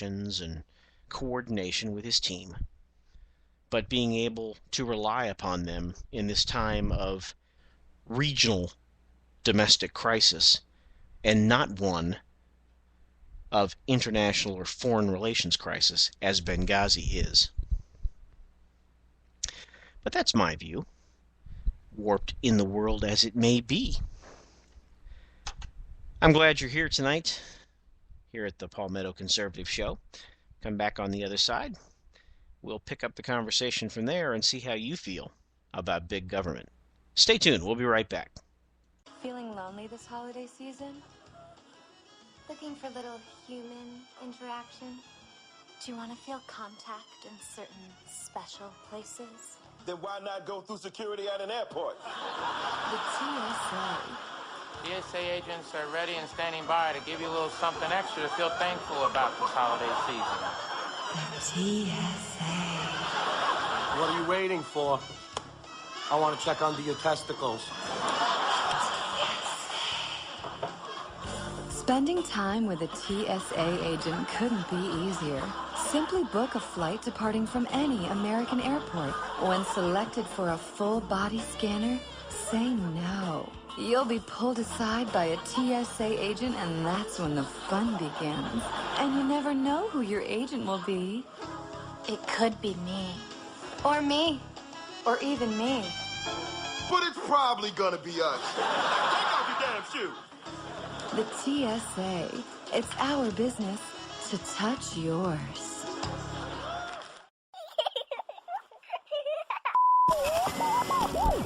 relations and coordination with his team, but being able to rely upon them in this time of regional domestic crisis and not one of international or foreign relations crisis, as Benghazi is. But that's my view, warped in the world as it may be. I'm glad you're here tonight, here at the Palmetto Conservative Show. Come back on the other side. We'll pick up the conversation from there and see how you feel about big government. Stay tuned. We'll be right back. Feeling lonely this holiday season? Looking for little human interaction? Do you want to feel contact in certain special places? Then why not go through security at an airport? The TSA. TSA agents are ready and standing by to give you a little something extra to feel thankful about this holiday season. The TSA. What are you waiting for? I want to check under your testicles. Spending time with a TSA agent couldn't be easier. Simply book a flight departing from any American airport. When selected for a full body scanner, say no. You'll be pulled aside by a TSA agent, and that's when the fun begins. And you never know who your agent will be. It could be me. Or me. Or even me. But it's probably gonna be us. Take off your damn shoe. The TSA. It's our business to touch yours.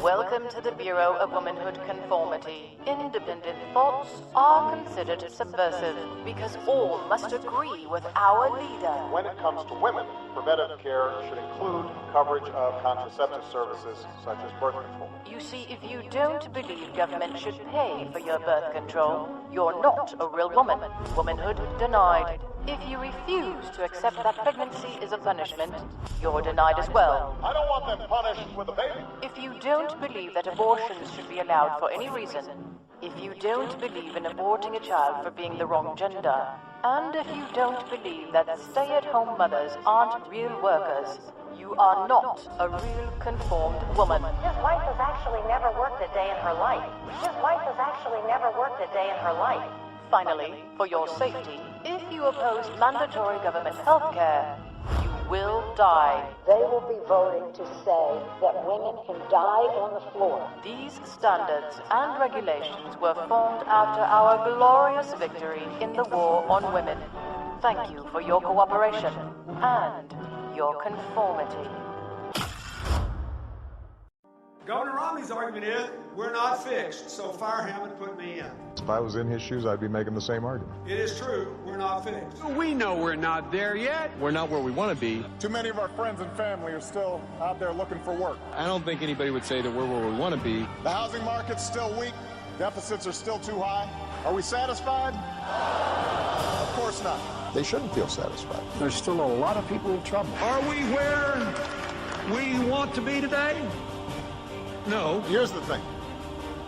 Welcome to the Bureau of Womanhood Conformity. Independent thoughts are considered subversive because all must agree with our leader. When it comes to women, preventative care should include coverage of contraceptive services such as birth control. You see, if you don't believe government should pay for your birth control, you're not a real woman. Womanhood denied. If you refuse to accept that pregnancy is a punishment, you're denied as well. I don't want them punished with a baby. If you don't believe that abortions should be allowed for any reason, if you don't believe in aborting a child for being the wrong gender, and if you don't believe that stay-at-home mothers aren't real workers, you are not a real conformed woman. His wife has actually never worked a day in her life. His wife has actually never worked a day in her life. Finally, for your safety, if you oppose mandatory government health care, you will die. They will be voting to say that women can die on the floor. These standards and regulations were formed after our glorious victory in the war on women. Thank you for your cooperation and your conformity. Governor Romney's argument is, we're not fixed, so fire him and put me in. If I was in his shoes, I'd be making the same argument. It is true, we're not fixed. We know we're not there yet. We're not where we want to be. Too many of our friends and family are still out there looking for work. I don't think anybody would say that we're where we want to be. The housing market's still weak. Deficits are still too high. Are we satisfied? Of course not. They shouldn't feel satisfied. There's still a lot of people in trouble. Are we where we want to be today? No. Here's the thing.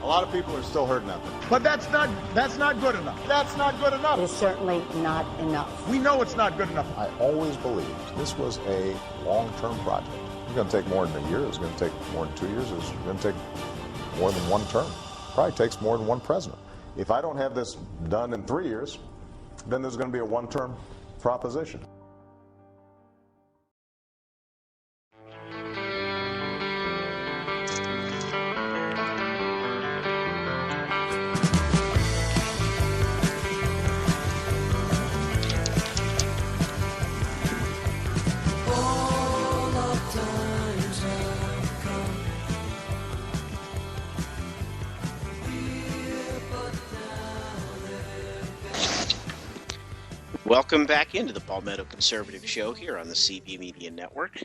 A lot of people are still hurting out there. But that's not good enough. That's not good enough. It's certainly not enough. We know it's not good enough. I always believed this was a long-term project. It's going to take more than a year. It's going to take more than 2 years. It's going to take more than one term. Probably takes more than one president. If I don't have this done in 3 years, then there's going to be a one-term proposition. Welcome back into the Palmetto Conservative Show here on the CB Media Network.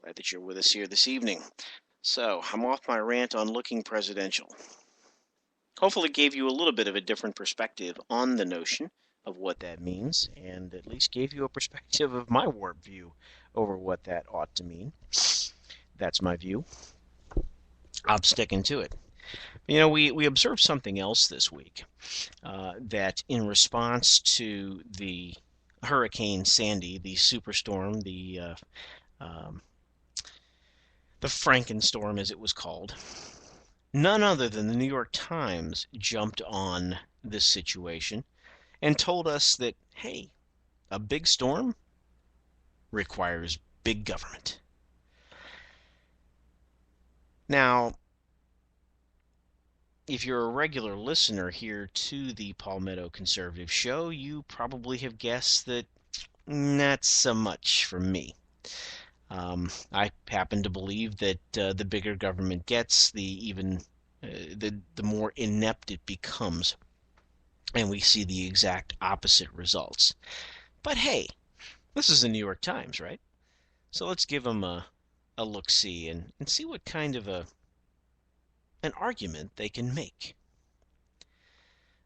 Glad that you're with us here this evening. So, I'm off my rant on looking presidential. Hopefully gave you a little bit of a different perspective on the notion of what that means, and at least gave you a perspective of my warped view over what that ought to mean. That's my view. I'm sticking to it. You know, we observed something else this week, that in response to the Hurricane Sandy, the superstorm, the Frankenstorm, as it was called, none other than the New York Times jumped on this situation and told us that, hey, a big storm requires big government. Now, if you're a regular listener here to the Palmetto Conservative Show, you probably have guessed that not so much from me. I happen to believe that the bigger government gets, the more inept it becomes, and we see the exact opposite results. But hey, this is the New York Times, right? So let's give them a look-see and see what kind of an argument they can make.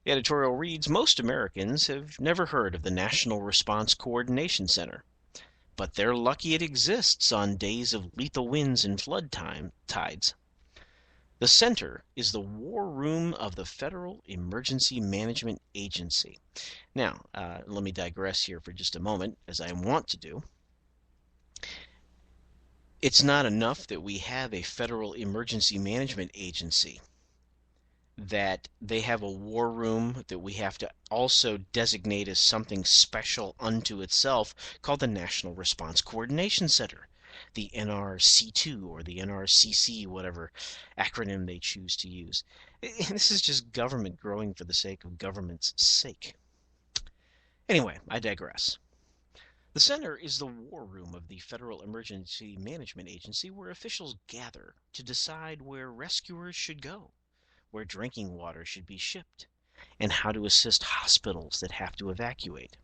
The editorial reads, most Americans have never heard of the National Response Coordination Center, but they're lucky it exists on days of lethal winds and flood tides. The center is the war room of the Federal Emergency Management Agency. Now, let me digress here for just a moment, as I want to do. It's not enough that we have a Federal Emergency Management Agency, that they have a war room that we have to also designate as something special unto itself called the National Response Coordination Center, the NRC2 or the NRCC, whatever acronym they choose to use. This is just government growing for the sake of government's sake. Anyway, I digress. The center is the war room of the Federal Emergency Management Agency, where officials gather to decide where rescuers should go, where drinking water should be shipped, and how to assist hospitals that have to evacuate.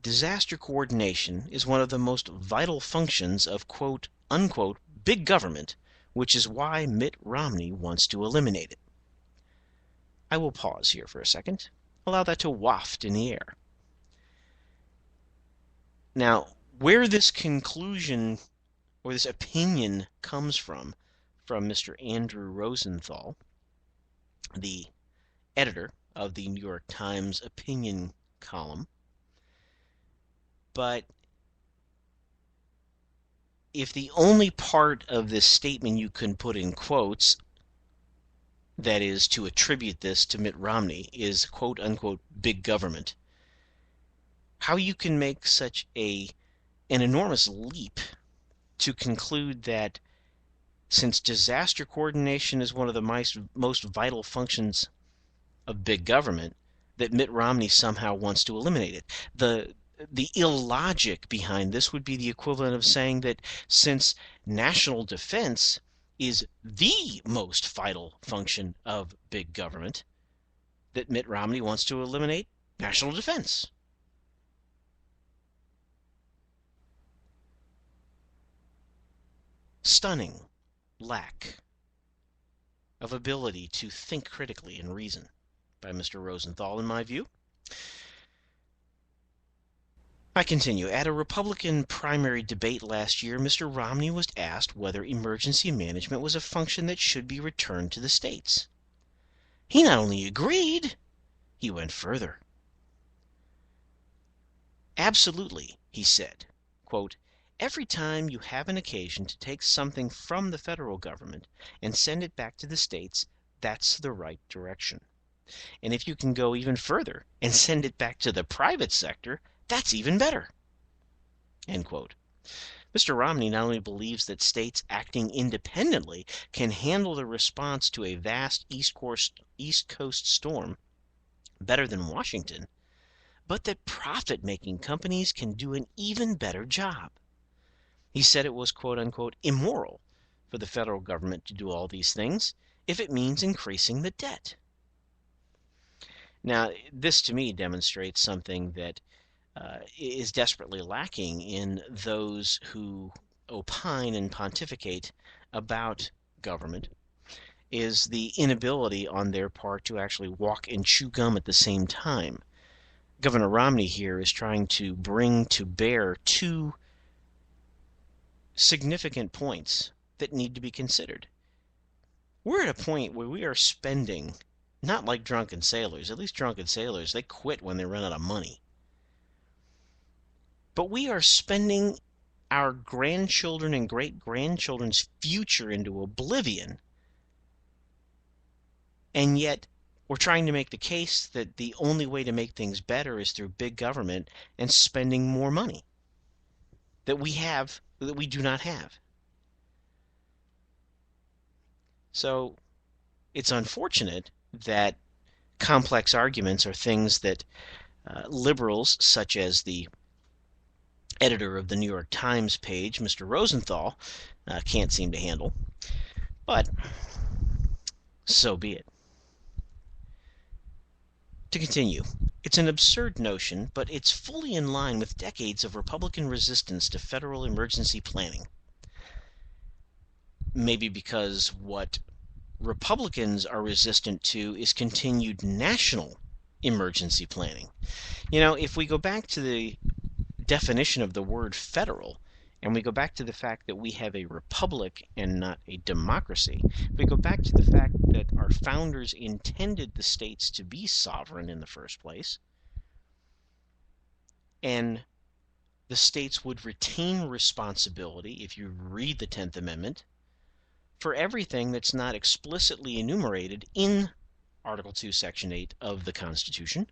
Disaster coordination is one of the most vital functions of quote-unquote big government, which is why Mitt Romney wants to eliminate it. I will pause here for a second, allow that to waft in the air. Now, where this conclusion or this opinion comes from Mr. Andrew Rosenthal, the editor of the New York Times opinion column. But if the only part of this statement you can put in quotes, that is to attribute this to Mitt Romney, is quote-unquote big government, how you can make such an enormous leap to conclude that since disaster coordination is one of the most vital functions of big government, that Mitt Romney somehow wants to eliminate it. The illogic behind this would be the equivalent of saying that since national defense is the most vital function of big government, that Mitt Romney wants to eliminate national defense. Stunning lack of ability to think critically and reason by Mr. Rosenthal, in my view. I continue. At a Republican primary debate last year, Mr. Romney was asked whether emergency management was a function that should be returned to the states. He not only agreed, he went further. Absolutely, he said, quote, every time you have an occasion to take something from the federal government and send it back to the states, that's the right direction. And if you can go even further and send it back to the private sector, that's even better. End quote. Mr. Romney not only believes that states acting independently can handle the response to a vast East Coast storm better than Washington, but that profit-making companies can do an even better job. He said it was, quote-unquote, immoral for the federal government to do all these things if it means increasing the debt. Now, this to me demonstrates something that is desperately lacking in those who opine and pontificate about government, is the inability on their part to actually walk and chew gum at the same time. Governor Romney here is trying to bring to bear two significant points that need to be considered. We're at a point where we are spending Not like drunken sailors. At least drunken sailors, they quit when they run out of money. But we are spending our grandchildren and great-grandchildren's future into oblivion, and yet we're trying to make the case that the only way to make things better is through big government and spending more money that we do not have. So it's unfortunate that complex arguments are things that liberals, such as the editor of the New York Times page, Mr. Rosenthal, can't seem to handle. But so be it. To continue, it's an absurd notion, but it's fully in line with decades of Republican resistance to federal emergency planning. Maybe because what Republicans are resistant to is continued national emergency planning. You know, if we go back to the definition of the word federal, and we go back to the fact that we have a republic and not a democracy, we go back to the fact that our founders intended the states to be sovereign in the first place, and the states would retain responsibility, if you read the 10th Amendment, for everything that's not explicitly enumerated in Article 2, Section 8 of the Constitution.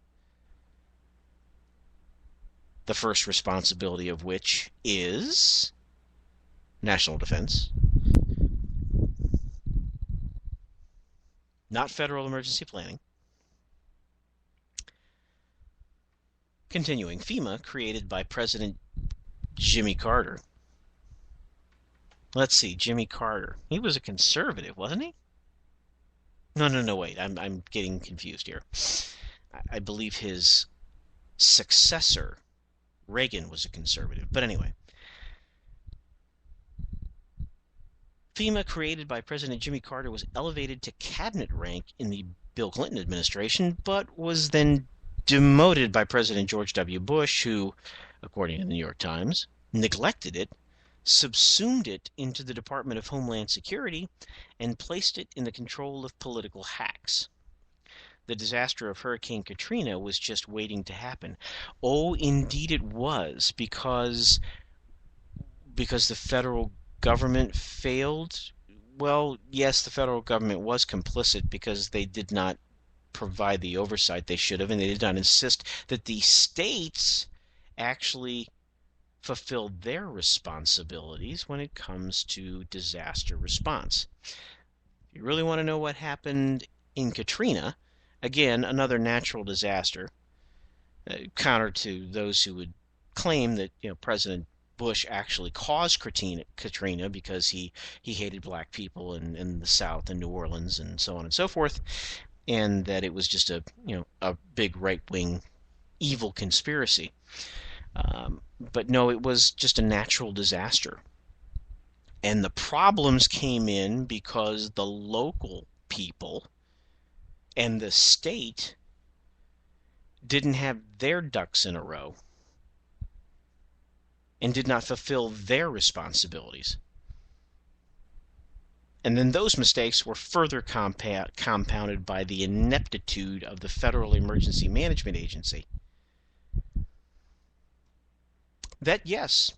The first responsibility of which is national defense, not federal emergency planning. Continuing, FEMA, created by President Jimmy Carter. Let's see, Jimmy Carter. He was a conservative, wasn't he? No, wait, I'm getting confused here. I believe his successor, Reagan, was a conservative. But anyway, FEMA, created by President Jimmy Carter, was elevated to cabinet rank in the Bill Clinton administration, but was then demoted by President George W. Bush, who, according to the New York Times, neglected it, subsumed it into the Department of Homeland Security, and placed it in the control of political hacks. The disaster of Hurricane Katrina was just waiting to happen. Oh, indeed it was, because the federal government failed. Well, yes, the federal government was complicit because they did not provide the oversight they should have, and they did not insist that the states actually fulfilled their responsibilities when it comes to disaster response. If you really want to know what happened in Katrina, again, another natural disaster, counter to those who would claim that President Bush actually caused Katrina because he hated black people in the South and New Orleans and so on and so forth, and that it was just a big right-wing evil conspiracy. But no, it was just a natural disaster. And the problems came in because the local people and the state didn't have their ducks in a row and did not fulfill their responsibilities. And then those mistakes were further compounded by the ineptitude of the Federal Emergency Management Agency. That, yes,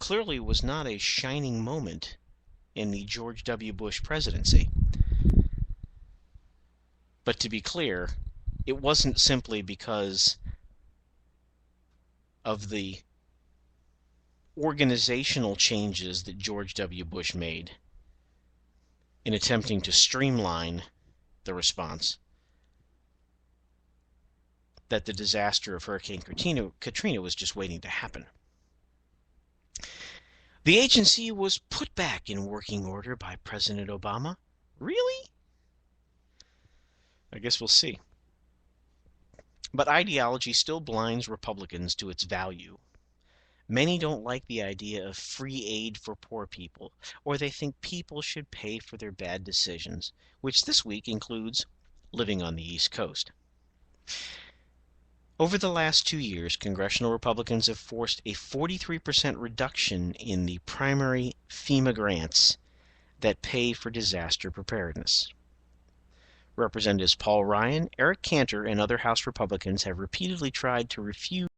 clearly was not a shining moment in the George W. Bush presidency. But to be clear, it wasn't simply because of the organizational changes that George W. Bush made in attempting to streamline the response that the disaster of Hurricane Katrina was just waiting to happen. The agency was put back in working order by President Obama. Really? I guess we'll see. But ideology still blinds Republicans to its value. Many don't like the idea of free aid for poor people, or they think people should pay for their bad decisions, which this week includes living on the East Coast. Over the last 2 years, congressional Republicans have forced a 43% reduction in the primary FEMA grants that pay for disaster preparedness. Representatives Paul Ryan, Eric Cantor, and other House Republicans have repeatedly tried to refuse